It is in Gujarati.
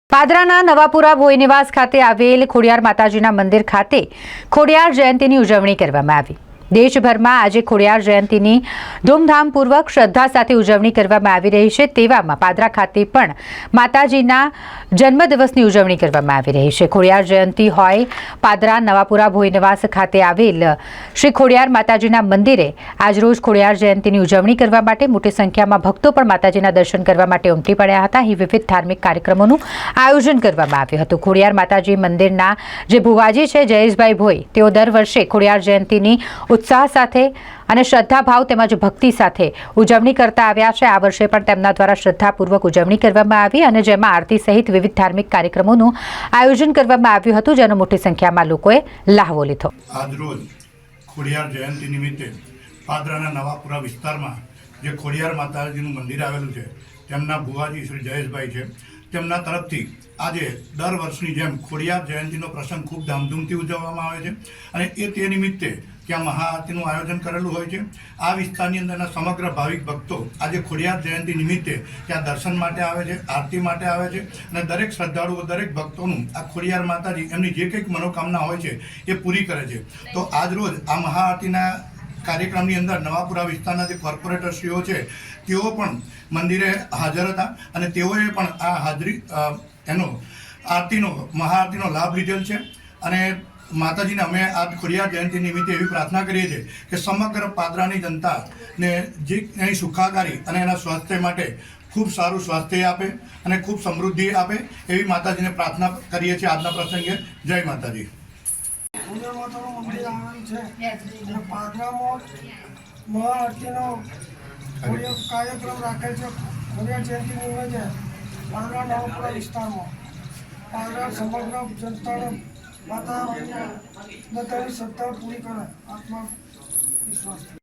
પાદરાના નવાપુરા ભોયનિવાસ ખાતે આવેલ ખોડિયાર માતાજીના મંદિર ખાતે ખોડિયાર જયંતીની ઉજવણી કરવામાં આવી। દેશભરમાં આજે ખોડિયાર જયંતીની ધૂમધામપૂર્વક શ્રદ્ધા સાથે ઉજવણી કરવામાં આવી રહી છે। તેવામાં પાદરા ખાતે પણ માતાજીના જન્મદિવસની ઉજવણી કરવામાં આવી રહી છે। ખોડિયાર જયંતી હોય પાદરા નવાપુરા ભોયનિવાસ ખાતે આવેલ શ્રી ખોડિયાર માતાજીના મંદિરે આજરોજ ખોડિયાર જયંતીની ઉજવણી કરવા માટે મોટી સંખ્યામાં ભક્તો પણ માતાજીના દર્શન કરવા માટે ઉમટી પડ્યા હતા। અહીં વિવિધ ધાર્મિક કાર્યક્રમોનું આયોજન કરવામાં આવ્યું હતું। ખોડિયાર માતાજી મંદિરના જે ભુવાજી છે જયેશભાઈ ભોઈ, તેઓ દર વર્ષે ખોડિયાર જયંતીની उत्साह साथे અને શ્રદ્ધાભાવ તેમજ ભક્તિ સાથે ઉજવણી કરતા આવ્યા છે। આ વર્ષે પણ તેમના દ્વારા શ્રદ્ધાપૂર્વક ઉજવણી કરવામાં આવી અને જેમાં આરતી સહિત વિવિધ ધાર્મિક કાર્યક્રમોનું આયોજન કરવામાં આવ્યું હતું, જેનો મોટી સંખ્યામાં લોકોએ લાહવો લીધો। આજરોજ ખોડિયાર જયંતિ નિમિત્તે પાદરાના નવાપુરા વિસ્તારમાં જે ખોડિયાર માતાજીનું મંદિર આવેલું છે તેમના ભુવાજી શ્રી જયેશભાઈ છે, તેમના તરફથી આજે દર વર્ષની જેમ ખોડિયાર જયંતિનો પ્રસંગ ખૂબ ધામધૂમથી ઉજવવામાં આવે છે અને તે નિમિત્તે ત્યાં મહાઆરતીનું આયોજન કરેલું હોય છે। આ વિસ્તારની અંદરના સમગ્ર ભાવિક ભક્તો આજે ખોડિયાર જયંતિ નિમિત્તે ત્યાં દર્શન માટે આવે છે, આરતી માટે આવે છે અને દરેક શ્રદ્ધાળુઓ, દરેક ભક્તોનું આ ખોડિયાર માતાજી એમની જે કંઈક મનોકામના હોય છે એ પૂરી કરે છે। તો આજરોજ આ મહાઆરતીના કાર્યક્રમની અંદર નવાપુરા વિસ્તારના જે કોર્પોરેટરશ્રીઓ છે તેઓ પણ મંદિરે હાજર હતા અને તેઓએ પણ આ હાજરી મહાઆરતીનો લાભ લીધેલ છે અને માતાજીને અમે આ ખોડિયાર જયંતિ નિમિત્તે એવી પ્રાર્થના કરીએ છીએ કે સમગ્ર પાદરાની જનતાને જે એની સુખાકારી અને એના સ્વાસ્થ્ય માટે ખૂબ સારું સ્વાસ્થ્ય આપે અને ખૂબ સમૃદ્ધિ આપે એવી માતાજીને પ્રાર્થના કરીએ છીએ આજના પ્રસંગે। જય માતાજી। માતાનું મંદિર આવેલું છે અને પાદરામાં મહાઆરતીનો કાર્યક્રમ રાખેલ છે। ખોડિયાર જયંતિ નિમિત્તે પાદરા નવાપુરા વિસ્તારમાં પાદરા સમગ્ર જનતાને માતાની શ્રદ્ધા પૂરી કરે આત્મવિશ્વાસ।